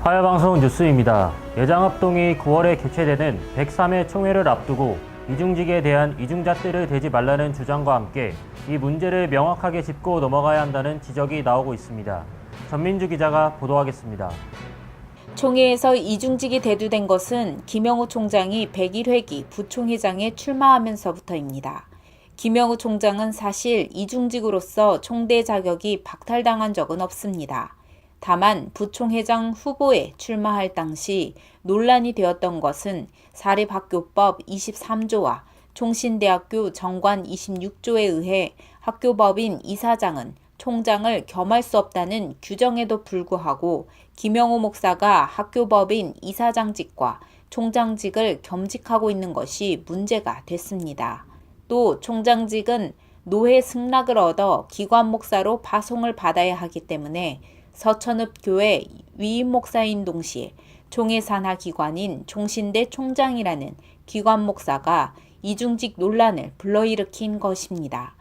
하야방송 뉴스입니다. 예장합동이 9월에 개최되는 103회 총회를 앞두고 이중직에 대한 이중잣대를 대지 말라는 주장과 함께 이 문제를 명확하게 짚고 넘어가야 한다는 지적이 나오고 있습니다. 전민주 기자가 보도하겠습니다. 총회에서 이중직이 대두된 것은 김영우 총장이 101회기 부총회장에 출마하면서부터입니다. 김영우 총장은 사실 이중직으로서 총대 자격이 박탈당한 적은 없습니다. 다만 부총회장 후보에 출마할 당시 논란이 되었던 것은 사립학교법 23조와 총신대학교 정관 26조에 의해 학교법인 이사장은 총장을 겸할 수 없다는 규정에도 불구하고 김영우 목사가 학교법인 이사장직과 총장직을 겸직하고 있는 것이 문제가 됐습니다. 또 총장직은 노회 승낙을 얻어 기관 목사로 파송을 받아야 하기 때문에 서천읍 교회 위임 목사인 동시에 총회 산하 기관인 총신대 총장이라는 기관 목사가 이중직 논란을 불러일으킨 것입니다.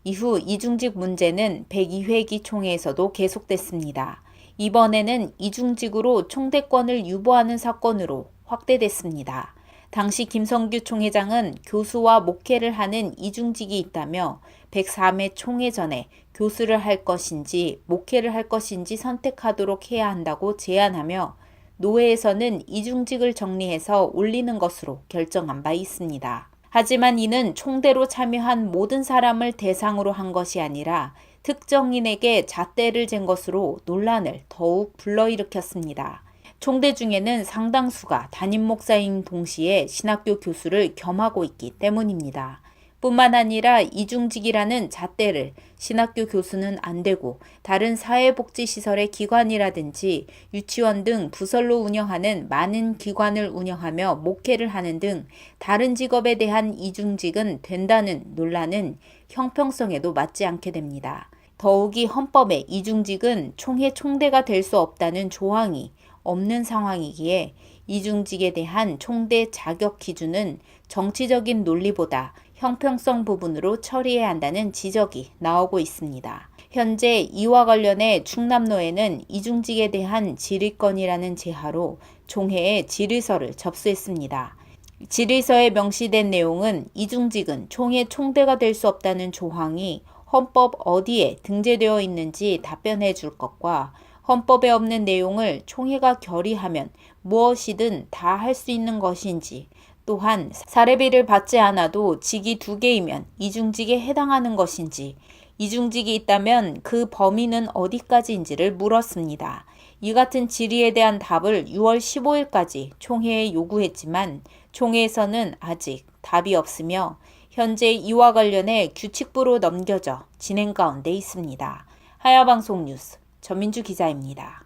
이후 이중직 문제는 102회기 총회에서도 계속됐습니다. 이번에는 이중직으로 총대권을 유보하는 사건으로 확대됐습니다. 당시 김성규 총회장은 교수와 목회를 하는 이중직이 있다며 103회 총회 전에 교수를 할 것인지 목회를 할 것인지 선택하도록 해야 한다고 제안하며 노회에서는 이중직을 정리해서 올리는 것으로 결정한 바 있습니다. 하지만 이는 총대로 참여한 모든 사람을 대상으로 한 것이 아니라 특정인에게 잣대를 잰 것으로 논란을 더욱 불러일으켰습니다. 총대 중에는 상당수가 담임 목사인 동시에 신학교 교수를 겸하고 있기 때문입니다. 뿐만 아니라 이중직이라는 잣대를 신학교 교수는 안 되고 다른 사회복지시설의 기관이라든지 유치원 등 부설로 운영하는 많은 기관을 운영하며 목회를 하는 등 다른 직업에 대한 이중직은 된다는 논란은 형평성에도 맞지 않게 됩니다. 더욱이 헌법에 이중직은 총회 총대가 될 수 없다는 조항이 없는 상황이기에 이중직에 대한 총대 자격 기준은 정치적인 논리보다 형평성 부분으로 처리해야 한다는 지적이 나오고 있습니다. 현재 이와 관련해 충남노회는 이중직에 대한 질의권이라는 제하로 총회에 질의서를 접수했습니다. 질의서에 명시된 내용은 이중직은 총회 총대가 될 수 없다는 조항이 헌법 어디에 등재되어 있는지 답변해 줄 것과 헌법에 없는 내용을 총회가 결의하면 무엇이든 다 할 수 있는 것인지, 또한 사례비를 받지 않아도 직이 2개이면 이중직에 해당하는 것인지, 이중직이 있다면 그 범위는 어디까지인지를 물었습니다. 이 같은 질의에 대한 답을 6월 15일까지 총회에 요구했지만 총회에서는 아직 답이 없으며 현재 이와 관련해 규칙부로 넘겨져 진행 가운데 있습니다. 하야방송 뉴스 전민주 기자입니다.